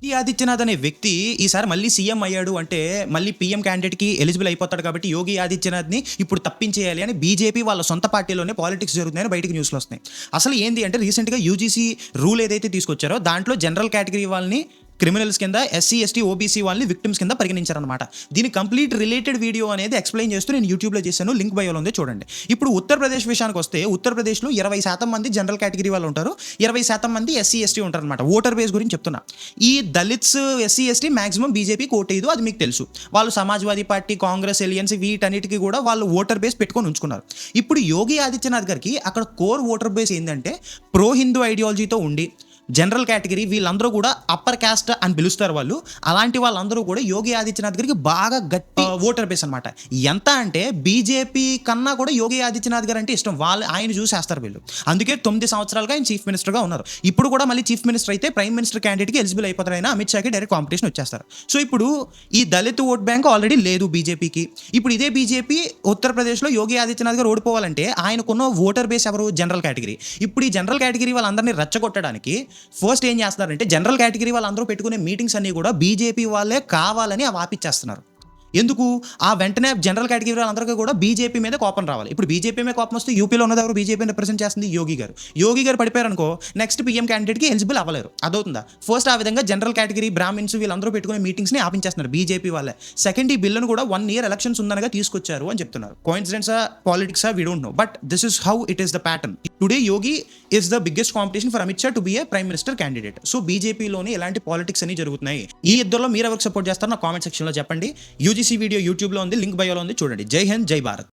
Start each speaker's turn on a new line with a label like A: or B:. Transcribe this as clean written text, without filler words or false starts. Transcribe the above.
A: యోగి ఆదిత్యనాథ్ అనే వ్యక్తి ఈసారి మళ్ళీ సీఎం అయ్యాడు అంటే మళ్ళీ పీఎం క్యాండిడేట్కి ఎలిజిబుల్ అయిపోతాడు కాబట్టి యోగి ఆదిత్యనాథ్ని ఇప్పుడు తప్పించేయాలి అని బీజేపీ వాళ్ళ సొంత పార్టీలోనే పాలిటిక్స్ జరుగుతున్నాయని బయటికి న్యూస్లు వస్తున్నాయి. అసలు ఏంది అంటే రీసెంట్గా యూజీసీ రూల్ ఏదైతే తీసుకొచ్చారో దాంట్లో జనరల్ కేటగిరీ వాళ్ళని క్రిమినల్స్ కింద ఎస్సీ ఎస్టీ ఓబీసీ వాళ్ళని విక్టిమ్స్ కింద పరిగణించారనమాట. దీని కంప్లీట్ రిలేటెడ్ వీడియో అనేది ఎక్స్ప్లెయిన్ చేస్తూ నేను యూట్యూబ్లో చేశాను, లింక్ బయోలో ఉంది చూడండి. ఇప్పుడు ఉత్తరప్రదేశ్ విషయానికి వస్తే ఉత్తరప్రదేశ్లో 20% మంది జనరల్ కేటగిరీ వాళ్ళు ఉంటారు, 20% మంది ఎస్సీ ఎస్టీ ఉంటారు అనమాట. ఓటర్ బేస్ గురించి చెప్తున్నా. ఈ Dalits SC ST maximum BJP కోటేదు, అది మీకు తెలుసు. వాళ్ళు సమాజ్వాదీ పార్టీ, కాంగ్రెస్, ఎలియన్స్ వీటన్నిటికీ కూడా వాళ్ళు ఓటర్ బేస్ పెట్టుకొని ఉంచుకున్నారు. ఇప్పుడు యోగి ఆదిత్యనాథ్ గారికి అక్కడ కోర్ ఓటర్ బేస్ ఏంటంటే ప్రో హిందూ ఐడియాలజీతో ఉండి జనరల్ కేటగిరీ వీళ్ళందరూ కూడా అప్పర్ క్యాస్ట్ అని పిలుస్తారు వాళ్ళు. అలాంటి వాళ్ళందరూ కూడా యోగి ఆదిత్యనాథ్ గారికి బాగా గట్టి ఓటర్ బేస్ అనమాట. ఎంత అంటే బీజేపీ కన్నా కూడా యోగి ఆదిత్యనాథ్ గారు అంటే ఇష్టం. వాళ్ళు ఆయన చూసేస్తారు వీళ్ళు. అందుకే 9 సంవత్సరాలుగా ఆయన చీఫ్ మినిస్టర్గా ఉన్నారు. ఇప్పుడు కూడా మళ్ళీ చీఫ్ మినిస్టర్ అయితే ప్రైమ్ మినిస్టర్ క్యాండిడేట్కి ఎలిజిబుల్ అయిపోతారు. ఆయన అమిత్ షాకి డైరెక్ట్ కాంపిటీషన్ వచ్చేస్తారు. సో ఇప్పుడు ఈ దళిత్ ఓట్ బ్యాంక్ ఆల్రెడీ లేదు బీజేపీకి. ఇప్పుడు ఇదే బీజేపీ ఉత్తరప్రదేశ్లో యోగి ఆదిత్యనాథ్ గారు ఓడిపోవాలంటే ఆయనకున్న ఓటర్ బేస్ ఎవరు? General category. ఇప్పుడు ఈ జనరల్ కేటగిరీ వాళ్ళందరినీ రెచ్చగొట్టడానికి ఫస్ట్ ఏం చేస్తున్నారంటే జనరల్ కేటగిరీ వాళ్ళందరూ పెట్టుకునే మీటింగ్స్ అన్నీ కూడా బీజేపీ వాళ్ళే కావాలని అవి ఆపిచ్చేస్తున్నారు. ఎందుకు? ఆ వెంటనే జనరల్ కేటగిరీ వాళ్ళందరికీ కూడా బీజేపీ మీద కోపం రావాలి. ఇప్పుడు బీజేపీ మీద కోపం వస్తే యూపీలో ఉన్నది ఎవరు? బీజేపీని రిప్రజెంట్ చేస్తుంది యోగి గారు. యోగి గారు పడిపోయారు అనుకో నెక్స్ట్ పీఎం క్యాండిడేట్కి ఎలిజిబుల్ అవ్వలేరు. అదవుతుందా? ఫస్ట్ ఆ విధంగా జనరల్ కేటగిరీ బ్రాహ్మిన్స్ వీళ్ళందరూ పెట్టుకునే మీటింగ్స్ని ఆపించేస్తున్నారు బీజేపీ వాళ్ళే. సెకండ్, ఈ బిల్లును కూడా 1 year ఎలక్షన్స్ ఉందనగా తీసుకొచ్చారు అని చెప్తున్నారు. కోఇన్సిడెన్సా, పాలిటిక్సా, we don't know, but this is how it is the pattern. Today Yogi is the biggest competition for Amit Shah to be a prime minister candidate. So బీజేపీలోని ఎలాంటి పాలిటిక్స్ అన్ని జరుగుతున్నాయి. ఈ ఇద్దరులో మీరు ఎవరికి సపోర్ట్ చేస్తారో నా కామెంట్ సెక్షన్లో చెప్పండి. యూజీసీ వీడియో యూట్యూబ్లో ఉంది, లింక్ బయోలో ఉంది చూడండి. జై హింద్, జై భారత్.